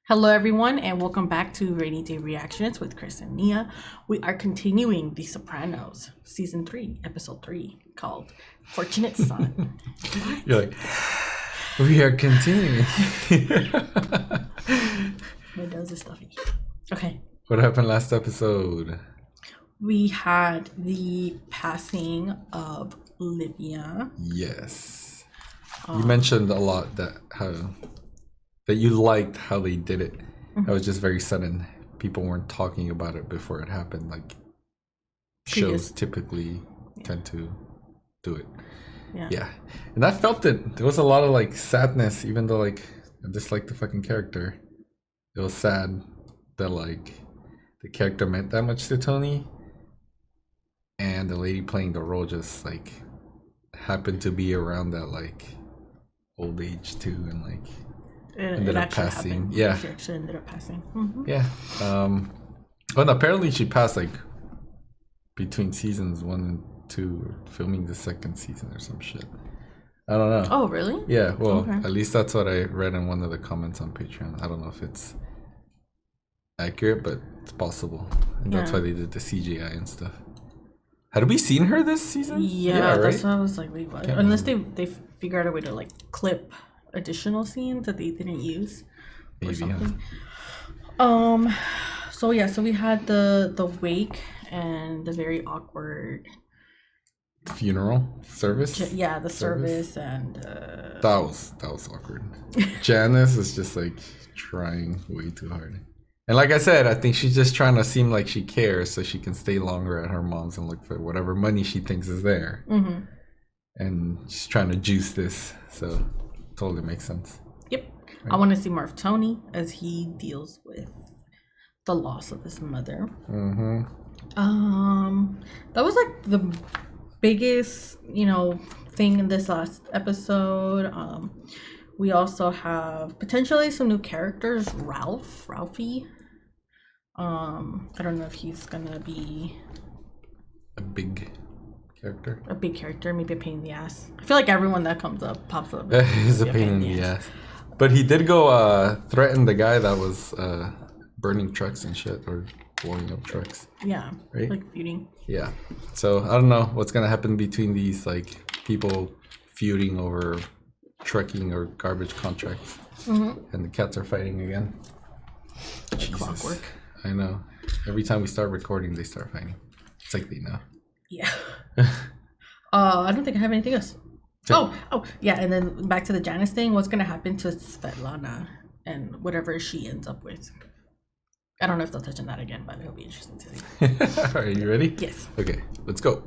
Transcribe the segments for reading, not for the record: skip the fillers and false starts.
Hello everyone and welcome back to Rainy Day Reactions with Chris and Nia. We are continuing The Sopranos, Season 3, Episode 3, called Fortunate Son. You're like, we are continuing. My nose is stuffy. Okay. What happened last episode? We had the passing of Livia. Yes. You mentioned a lot that you liked how they did it. That was just very sudden. People weren't talking about it before it happened. Like shows typically tend to do it. Yeah. And I felt it. There was a lot of like sadness, even though like I disliked the fucking character. It was sad that like the character meant that much to Tony. And the lady playing the role just like happened to be around that like old age too, and like ended up passing. Happened. Yeah, she actually ended up passing. Mm-hmm. Yeah. And apparently she passed like between seasons 1 and 2, filming the second season or some shit. I don't know. Oh really? Yeah. Well, at least that's what I read in one of the comments on Patreon. I don't know if it's accurate, but it's possible, and that's why they did the CGI and stuff. Had we seen her this season? Yeah, right? That's why I was like, wait, what? Unless they figure out a way to like clip additional scenes that they didn't use or something. So we had the wake and the very awkward funeral service. The service and that was awkward. Janice is just like trying way too hard. And like I said, I think she's just trying to seem like she cares so she can stay longer at her mom's and look for whatever money she thinks is there. Mm-hmm. And she's trying to juice this, so totally makes sense. Yep. Right. I want to see more of Tony as he deals with the loss of his mother. Mm-hmm. That was like the biggest, thing in this last episode. We also have potentially some new characters. Ralphie. I don't know if he's gonna be a big character. Maybe a pain in the ass. I feel like everyone that pops up. He's a pain in the ass. But he did go threaten the guy that was burning trucks and shit, or blowing up trucks. Yeah. Right? Like feuding. Yeah. So I don't know what's gonna happen between these like people feuding over trucking or garbage contracts. Mm-hmm. And the cats are fighting again. Jesus. Clockwork. I know. Every time we start recording, they start fighting. It's like they know. Yeah. I don't think I have anything else. Oh, yeah. And then back to the Janice thing. What's gonna happen to Svetlana and whatever she ends up with? I don't know if they'll touch on that again, but it'll be interesting to see. Are you ready? Yes. Okay, let's go.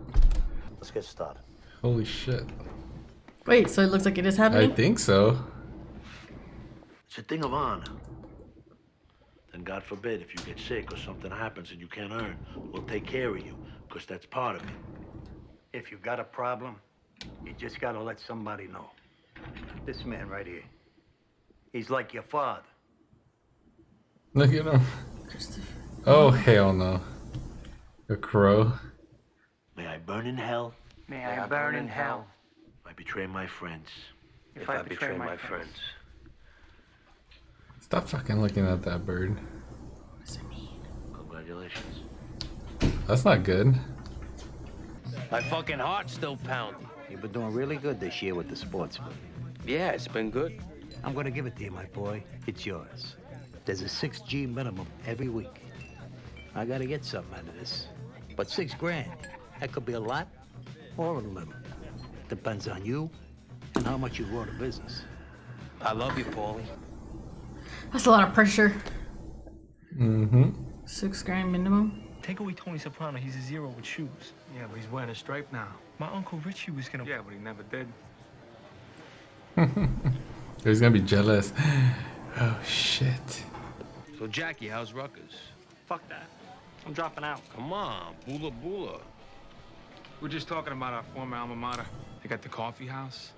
Let's get started. Holy shit. Wait, so it looks like it is happening? I think so. It's a thing of honor. Then God forbid if you get sick or something happens and you can't earn, we'll take care of you, because that's part of it. If you got a problem, you just gotta let somebody know. This man right here, he's like your father. Look at him. Oh, hell no. A crow. May I burn in hell. May I burn in hell. If I betray my friends. If I betray my friends. Stop fucking looking at that bird. What does it mean? Congratulations. That's not good. My fucking heart's still pounding. You've been doing really good this year with the sportsman. Yeah, it's been good. I'm gonna give it to you, my boy. It's yours. There's a 6G minimum every week. I gotta get something out of this. But $6 grand, that could be a lot or a little. Depends on you and how much you grow the business. I love you, Paulie. That's a lot of pressure. Mm-hmm. $6 grand minimum. Take away Tony Soprano, he's a zero with shoes. Yeah, but he's wearing a stripe now. My Uncle Richie was gonna... Yeah, but he never did. He's gonna be jealous. Oh, shit. So, Jackie, how's Rutgers? Fuck that. I'm dropping out. Come on, bula bula. We're just talking about our former alma mater. They got the coffee house.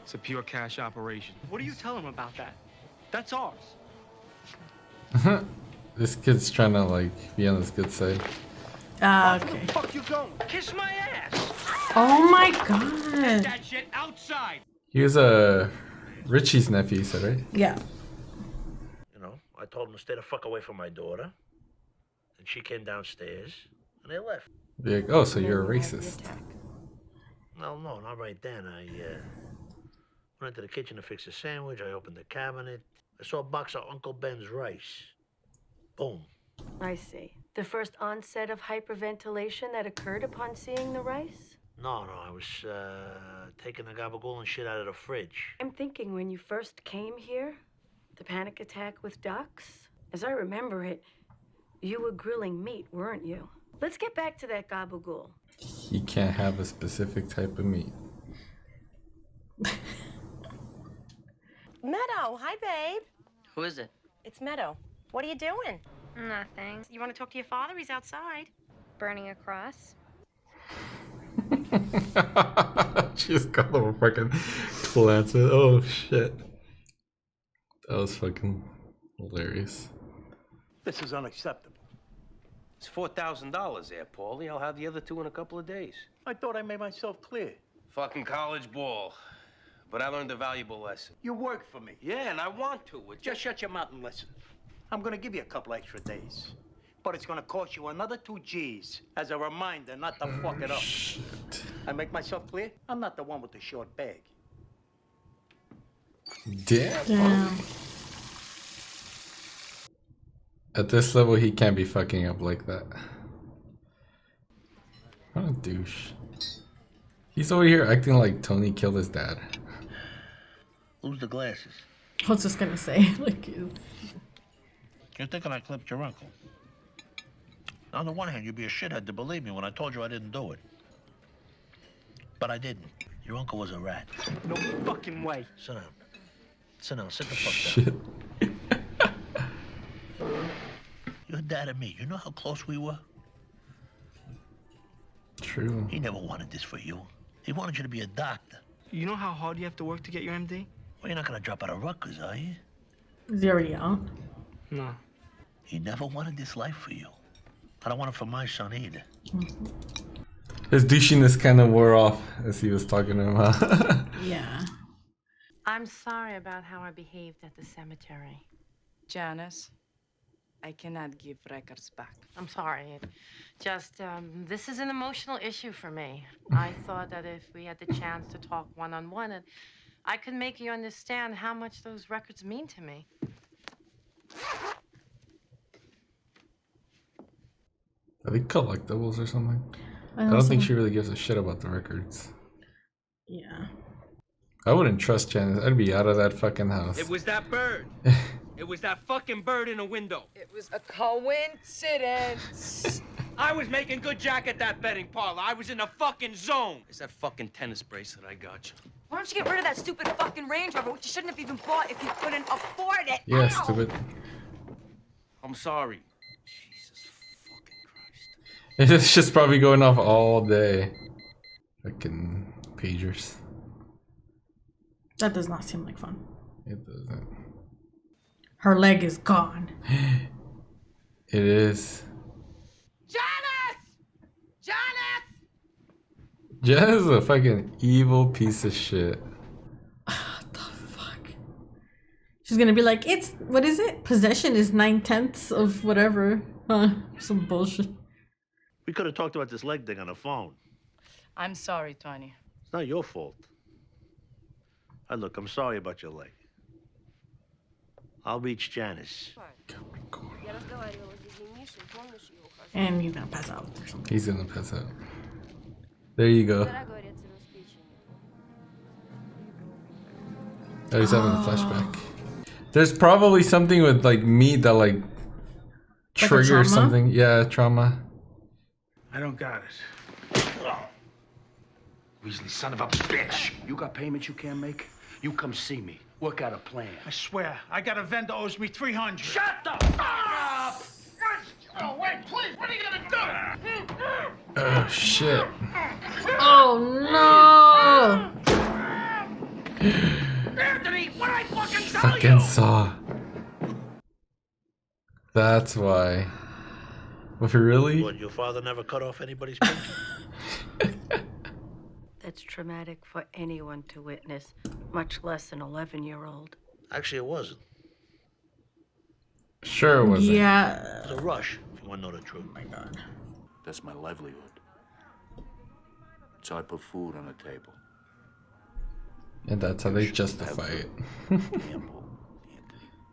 It's a pure cash operation. What do you tell him about that? That's ours. This kid's trying to like be on his good side. Okay. Where the fuck you going? Kiss my ass! Oh my god. That shit outside! He was Richie's nephew, you said, right? Yeah. You know, I told them to stay the fuck away from my daughter. And she came downstairs, and they left. Be like, oh, so you're a racist. No, not right then. I went into the kitchen to fix a sandwich. I opened the cabinet. I saw a box of Uncle Ben's rice. Boom. I see. The first onset of hyperventilation that occurred upon seeing the rice? No, I was taking the gabagool and shit out of the fridge. I'm thinking when you first came here, the panic attack with ducks, as I remember it, you were grilling meat, weren't you? Let's get back to that gabagool. You can't have a specific type of meat. Meadow, hi, babe. Who is it? It's Meadow. What are you doing? Nothing. You want to talk to your father? He's outside. Burning a cross. She just got a little fucking glance at. Oh shit. That was fucking hilarious. This is unacceptable. It's $4,000 there, Paulie. I'll have the other 2 in a couple of days. I thought I made myself clear. Fucking college ball. But I learned a valuable lesson. You work for me. Yeah, and I want to. Just shut your mouth and listen. I'm gonna give you a couple extra days. But it's gonna cost you another 2 G's as a reminder not to fuck it up. Shit. I make myself clear? I'm not the one with the short bag. Damn. At this level, he can't be fucking up like that. What a douche. He's over here acting like Tony killed his dad. Who's the glasses? I was just gonna say, like, You're thinking I clipped your uncle. On the one hand, you'd be a shithead to believe me when I told you I didn't do it. But I didn't. Your uncle was a rat. No fucking way. Sit down. Sit down. Sit the fuck down. Shit. Your dad and me, you know how close we were? True. He never wanted this for you. He wanted you to be a doctor. You know how hard you have to work to get your MD? Well, you're not gonna drop out of Rutgers, are you? is he already out? No. He never wanted this life for you. I don't want it for my son either. His douchiness kind of wore off as he was talking to him. Yeah. I'm sorry about how I behaved at the cemetery. Janice, I cannot give records back. I'm sorry. It just, this is an emotional issue for me. I thought that if we had the chance to talk one-on-one, and I could make you understand how much those records mean to me. Are they collectibles or something? I don't think she really gives a shit about the records. Yeah. I wouldn't trust Janice. I'd be out of that fucking house. It was that bird. It was that fucking bird in the window. It was a coincidence. I was making good jack at that betting parlor. I was in the fucking zone. It's that fucking tennis bracelet I got you. Why don't you get rid of that stupid fucking Range Rover, which you shouldn't have even bought if you couldn't afford it? Yeah, Ow! stupid. I'm sorry. Jesus fucking Christ. It's just probably going off all day. Fucking pagers. That does not seem like fun. It doesn't. Her leg is gone. It is. Janice! Janice! Janice is a fucking evil piece of shit. What the fuck? She's gonna be like, it's, what is it? Possession is 9/10 of whatever. Huh? Some bullshit. We could have talked about this leg thing on the phone. I'm sorry, Tony. It's not your fault. Look, I'm sorry about your leg. I'll reach Janice. And he's gonna pass out or something. He's gonna pass out. There you go. Oh, he's having a flashback. There's probably something with like meat that like triggers something. Yeah, trauma. I don't got it. Weasley, son of a bitch! You got payments you can't make? You come see me. Work out a plan. I swear, I got a vendor owes me $300. Shut the fuck up! Oh, wait, please! What are you gonna do? Oh shit. Oh no! Anthony, what did I fucking tell Fucking you? Saw. That's why. If you really? What, your father never cut off anybody's pinky? That's traumatic for anyone to witness, much less an 11-year-old. Actually, it wasn't. Sure it wasn't. Yeah. It's a rush, if you want to know the truth. Oh my God. That's my livelihood. So I put food on the table. And that's how they justify it.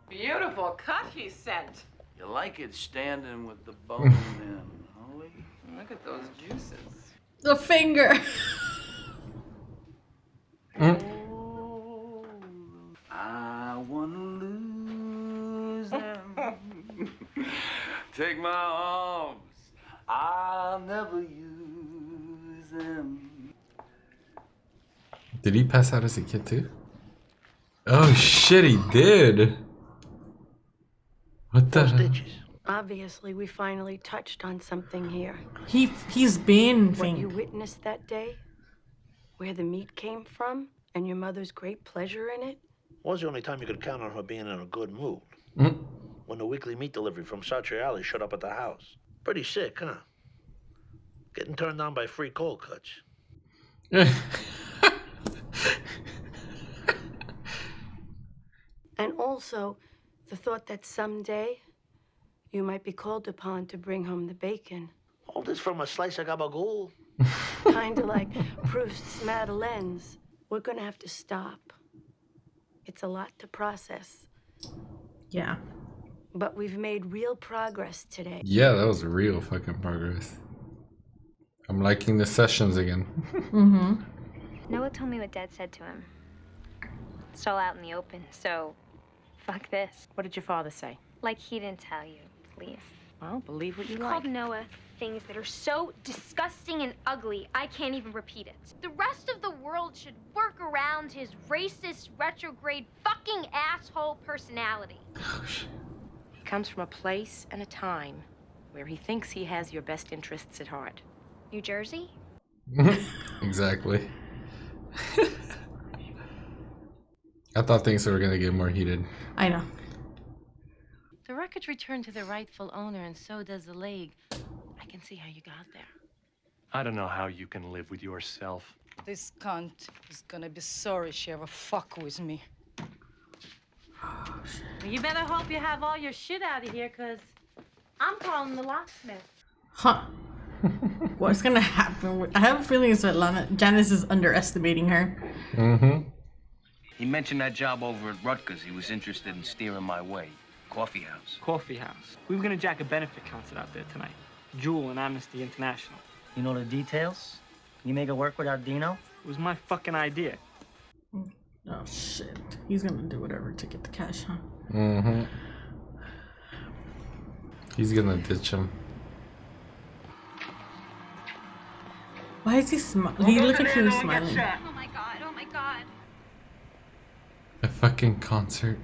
Beautiful cut he sent. You like it standing with the bone in, Holly? Look at those juices. The finger. I wanna lose them. Take my arms. I'll never use them. Did he pass out as a kid too? Oh shit, he did. What the? Stitches. Obviously, we finally touched on something here. He's been What you faint. witnessed that day, where the meat came from, and your mother's great pleasure in it. Was the only time you could count on her being in a good mood. When the weekly meat delivery from Sartre Alley showed up at the house. Pretty sick, huh? Getting turned on by free cold cuts. And also, the thought that someday you might be called upon to bring home the bacon. All this from a slice of gabagool. Kind of like Proust's Madeleines. We're gonna have to stop. It's a lot to process. Yeah. But we've made real progress today. Yeah, that was real fucking progress. I'm liking the sessions again. Mm-hmm. Noah told me what Dad said to him. It's all out in the open, so fuck this. What did your father say? Like he didn't tell you, please. Well, believe what you He like. called Noah things that are so disgusting and ugly, I can't even repeat it. The rest of the world should work around his racist, retrograde, fucking asshole personality. He comes from a place and a time where he thinks he has your best interests at heart. New Jersey? Exactly. I thought things were gonna get more heated. I know. The record's returned to their rightful owner, and so does the leg. I can see how you got there. I don't know how you can live with yourself. This cunt is gonna be sorry she ever fuck with me. Well, you better hope you have all your shit out of here, because I'm calling the locksmith. Huh. What's gonna happen? I have a feeling it's Janice is underestimating her. Mm-hmm. He mentioned that job over at Rutgers. He was interested in steering my way. Coffee house. Coffee house. We were gonna jack a benefit concert out there tonight. Jewel and Amnesty International. You know the details? Can you make it work without Dino? It was my fucking idea. Oh shit. He's gonna do whatever to get the cash, huh? Mm-hmm. He's gonna ditch him. Why is he smiling? He looked like he was smiling. Oh my god, oh my god. A fucking concert.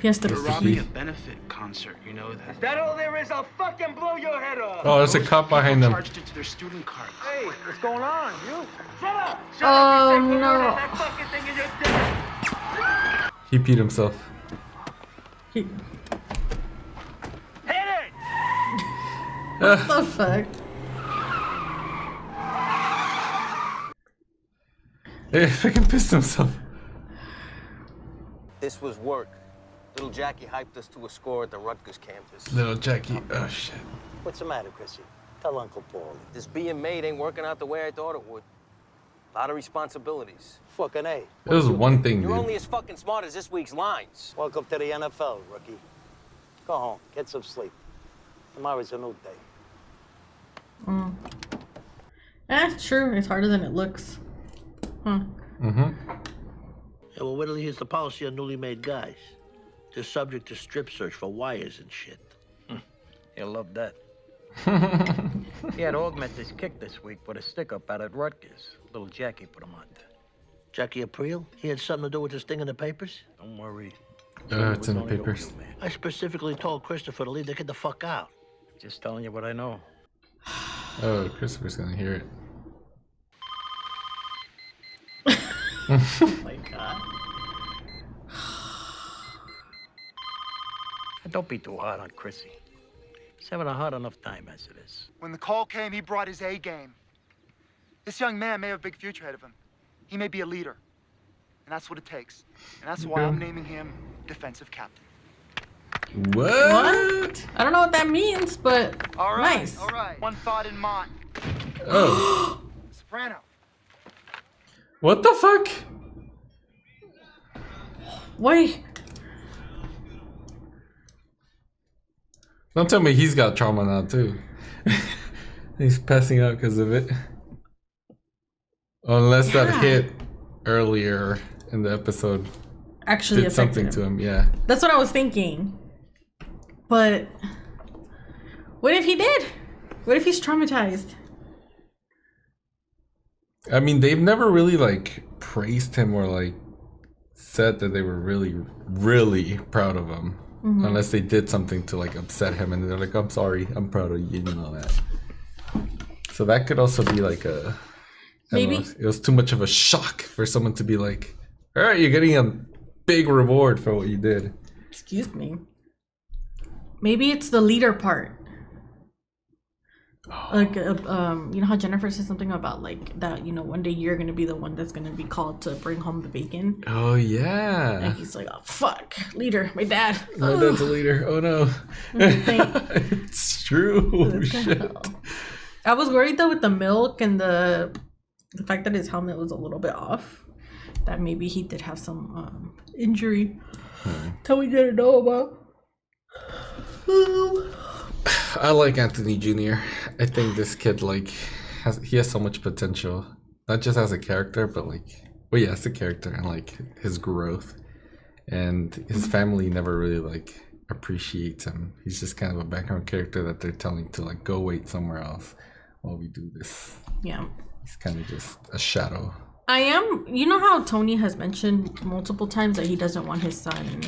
He has to We're Yes, robbing he- a benefit concert, you know that. Is that all there is? I'll fucking blow your head off. Oh, there's a cop behind them. Charged into their student card. Hey, what's going on? You? Shut up! Oh no. That fucking thing in your dick. He peed himself. He... Hit it! What the fuck? He fucking pissed himself. This was work. Little Jackie hyped us to a score at the Rutgers campus. Little Jackie. Oh shit. What's the matter, Chrissy? Tell Uncle Paulie. This being made ain't working out the way I thought it would. A lot of responsibilities. Fucking A. It was one thing, You're dude. only as fucking smart as this week's lines. Welcome to the NFL, rookie. Go home, get some sleep. Tomorrow's a new day. True. It's harder than it looks. Huh. Mm-hmm. Yeah, well, wait till he hears the policy on newly made guys. They're subject to strip search for wires and shit. He'll love that. He had augment his kick this week with a stick-up out at Rutgers. Little Jackie put him on there. Jackie Aprile? He had something to do with this thing in the papers? Don't worry. It's in the papers. I specifically told Christopher to leave the kid the fuck out. Just telling you what I know. Oh, Christopher's gonna hear it. Oh my god. Don't be too hard on Chrissy. He's having a hard enough time as it is. When the call came, he brought his A game. This young man may have a big future ahead of him. He may be a leader. And that's what it takes. And that's why I'm naming him defensive captain. What? I don't know what that means, but nice. All right. One thought in mind. Oh. Soprano. What the fuck? Wait. Don't tell me he's got trauma now too. He's passing out because of it. Unless that hit earlier in the episode. Actually did something to him, yeah. That's what I was thinking. But what if he did? What if he's traumatized? I mean, they've never really like praised him or like said that they were really, really proud of him. Mhm. Unless they did something to like upset him and they're like, I'm sorry, I'm proud of you, you know that. So that could also be like a Maybe it was too much of a shock for someone to be like, all right, you're getting a big reward for what you did. Excuse me. Maybe it's the leader part. Like, you know how Jennifer said something about like that, you know, one day you're gonna be the one that's gonna be called to bring home the bacon. Oh yeah. And he's like, oh fuck, leader, my dad. My dad's a leader. Oh no. It's true. Shit. I was worried though with the milk and the fact that his helmet was a little bit off. That maybe he did have some injury that we didn't know about. I like Anthony Jr. I think this kid like he has so much potential, not just as a character, but like, well, yeah, as a character and like his growth, and his family never really like appreciates him. He's just kind of a background character that they're telling to like go wait somewhere else while we do this. Yeah, he's kind of just a shadow. You know how Tony has mentioned multiple times that he doesn't want his son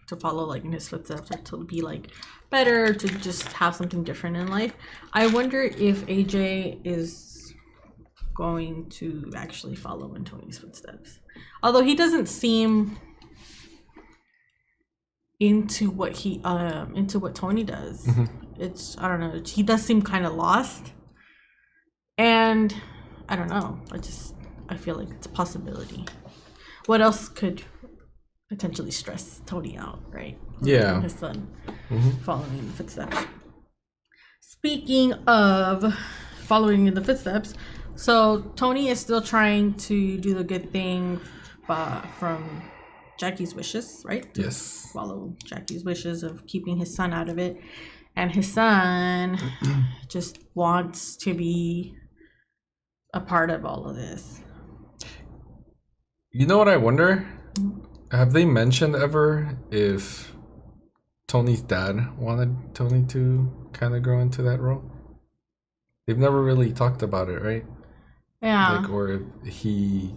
to follow like in his footsteps or to be like better, to just have something different in life. I wonder if AJ is going to actually follow in Tony's footsteps. Although he doesn't seem into what Tony does. Mm-hmm. It's, I don't know, he does seem kind of lost. And I don't know, I feel like it's a possibility. What else could potentially stress Tony out, right? Yeah. His son following in the footsteps. Speaking of following in the footsteps, so Tony is still trying to do the good thing from Jackie's wishes, right? Yes. Follow Jackie's wishes of keeping his son out of it. And his son just wants to be a part of all of this. You know what I wonder? Have they mentioned ever if Tony's dad wanted Tony to kind of grow into that role? They've never really talked about it, right? Yeah. Like, or if he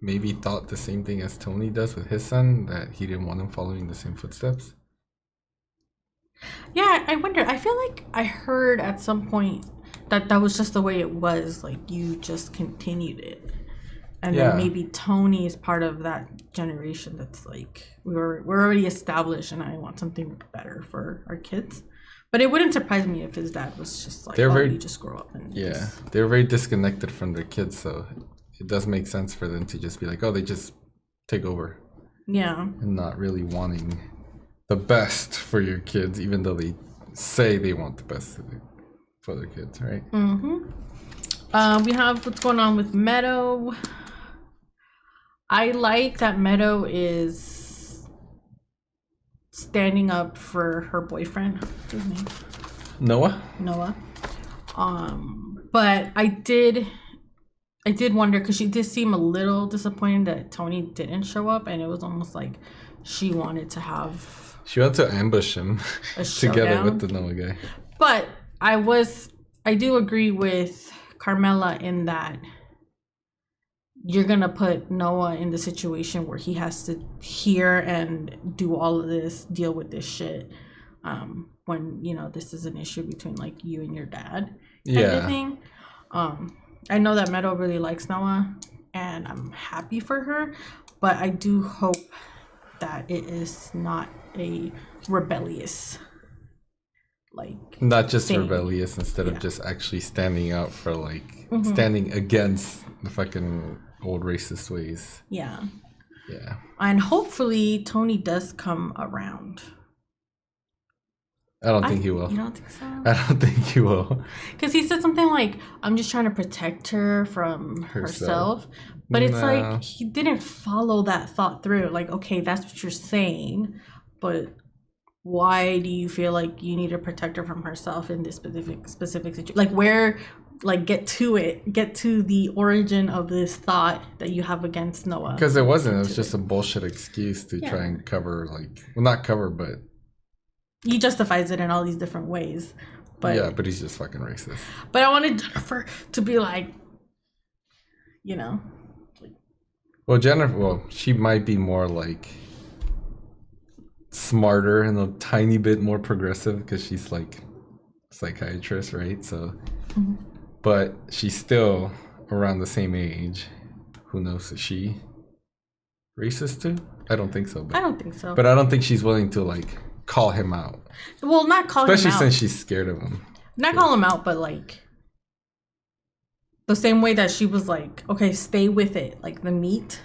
maybe thought the same thing as Tony does with his son, that he didn't want him following the same footsteps. Yeah, I wonder. I feel like I heard at some point that was just the way it was. Like, you just continued it. And then maybe Tony is part of that generation that's like, we're already established and I want something better for our kids. But it wouldn't surprise me if his dad was just like, you just grow up and they're very disconnected from their kids, so it does make sense for them to just be like, oh, they just take over. Yeah. And not really wanting the best for your kids, even though they say they want the best for their kids, right? Mm-hmm. We have what's going on with Meadow. I like that Meadow is standing up for her boyfriend. What's his name? Noah. But I did wonder, because she did seem a little disappointed that Tony didn't show up, and it was almost like she wanted to have. She wanted to ambush him together with the Noah guy. But I do agree with Carmela in that you're gonna put Noah in the situation where he has to hear and do all of this, deal with this shit, when this is an issue between like you and your dad, kind of thing. I know that Meadow really likes Noah, and I'm happy for her, but I do hope that it is not a rebellious, like, not just thing. Rebellious, instead of just actually standing out for like standing against the fucking old racist ways. Yeah. And hopefully Tony does come around. I don't think he will. You don't think so? I don't think he will. Because he said something like, I'm just trying to protect her from herself. But it's like, he didn't follow that thought through. Like, okay, that's what you're saying. But why do you feel like you need to protect her from herself in this specific situation? Like, where, like, get to the origin of this thought that you have against Noah. Because it was just a bullshit excuse to try and cover, like, well, not cover, but he justifies it in all these different ways. But yeah, but he's just fucking racist. But I wanted Jennifer to be like, you know. Well, Jennifer, she might be more like smarter and a tiny bit more progressive because she's like a psychiatrist, right? So, but she's still around the same age. Who knows? Is she racist too? I don't think so. But, I don't think so. But I don't think she's willing to like call him out. Well, not call him out. Especially since she's scared of him. Not call him out, but like the same way that she was like, okay, stay with it. Like the meat.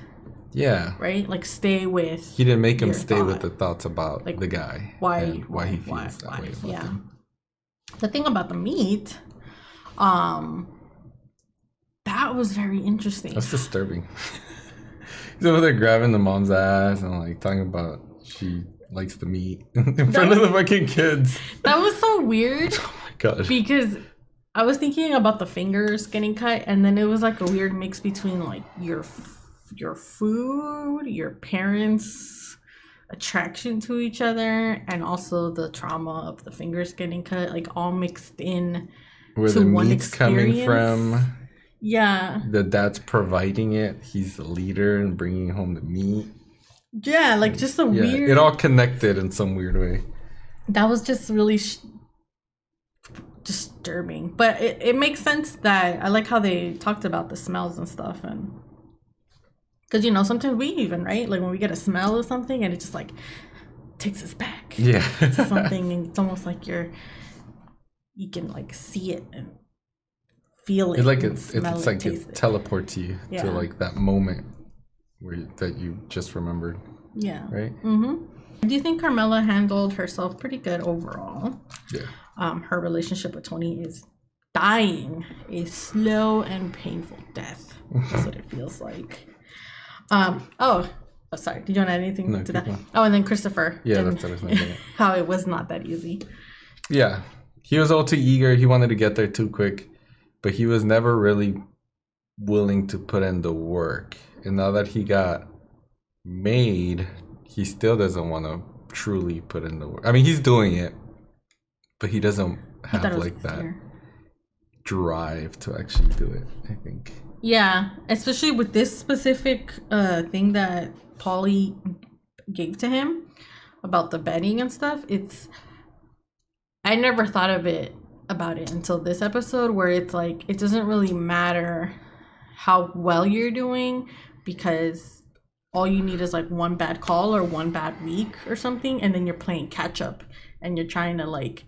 Yeah. Right? Like stay with. He didn't make him stay with the thoughts about like the guy. Why he feels that way about him. The thing about the meat, that was very interesting. That's disturbing. He's over there grabbing the mom's ass and like talking about she likes the meat in front of the fucking kids. That was so weird. Oh my god. Because I was thinking about the fingers getting cut, and then it was like a weird mix between like your food, your parents' attraction to each other, and also the trauma of the fingers getting cut, like all mixed in. Where to the one meat's experience. coming from. Yeah. The dad's providing it. He's the leader and bringing home the meat. Yeah, like just a weird. It all connected in some weird way. That was just really disturbing, but it makes sense that I like how they talked about the smells and stuff, and because sometimes we even right like when we get a smell of something and it just like takes us back to something, and it's almost like you can like see it and feel it. It's like it teleports you to like that moment that you just remembered. Yeah. Right. Do you think Carmela handled herself pretty good overall? Yeah. Her relationship with Tony is dying a slow and painful death. That's what it feels like. Oh, sorry. Did you want to add anything to that? Oh, and then Christopher. Yeah, that's what I was thinking. How it was not that easy. Yeah. He was all too eager. He wanted to get there too quick, but he was never really willing to put in the work. And now that he got made, he still doesn't want to truly put in the work. I mean, he's doing it, but he doesn't have like that drive to actually do it, I think. Yeah, especially with this specific thing that Paulie gave to him about the betting and stuff. I never thought about it until this episode, where it's like it doesn't really matter how well you're doing, because all you need is like one bad call or one bad week or something, and then you're playing catch up and you're trying to like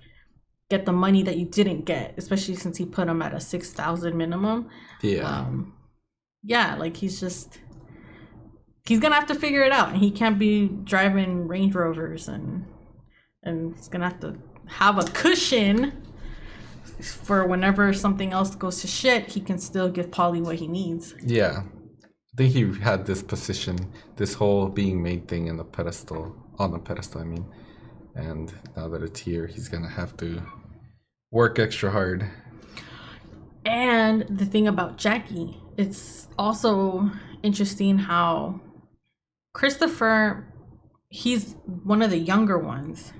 get the money that you didn't get, especially since he put him at a 6,000 minimum. Yeah. Like he's gonna have to figure it out, and he can't be driving Range Rovers, and he's gonna have a cushion for whenever something else goes to shit, he can still give Paulie what he needs. Yeah. I think he had this position, this whole being made thing on the pedestal, I mean. And now that it's here, he's going to have to work extra hard. And the thing about Jackie, it's also interesting how Christopher, he's one of the younger ones,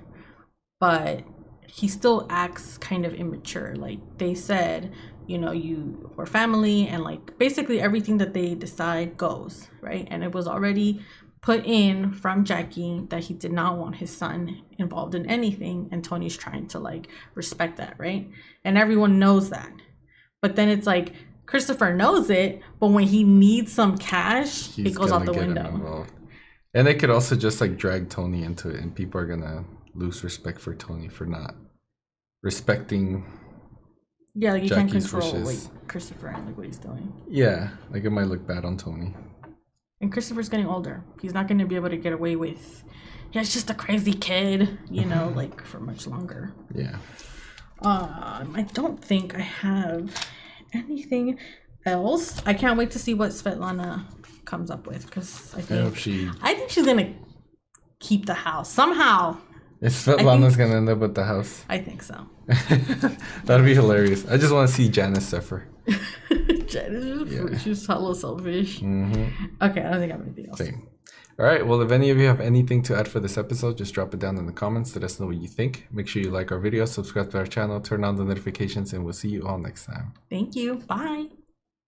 but he still acts kind of immature. Like they said, you were family, and like basically everything that they decide goes, right? And it was already put in from Jackie that he did not want his son involved in anything, and Tony's trying to like respect that, right? And everyone knows that. But then it's like Christopher knows it, but when he needs some cash, it goes out the window. And they could also just like drag Tony into it, and people are gonna lose respect for Tony for not respecting like you Jackie's can't control wishes. like Christopher and like what he's doing. Yeah, like it might look bad on Tony. And Christopher's getting older. He's not going to be able to get away with yeah, it's just a crazy kid, you know, like for much longer. Yeah. I don't think I have anything else. I can't wait to see what Svetlana comes up with because I think she's gonna keep the house somehow. If Svetlana's gonna end up with the house, I think so. That'd be hilarious. I just want to see Janice suffer. Janice, she's hella selfish. Okay, I don't think I have anything else. Same. All right. Well, if any of you have anything to add for this episode, just drop it down in the comments. Let us know what you think. Make sure you like our video, subscribe to our channel, turn on the notifications, and we'll see you all next time. Thank you. Bye.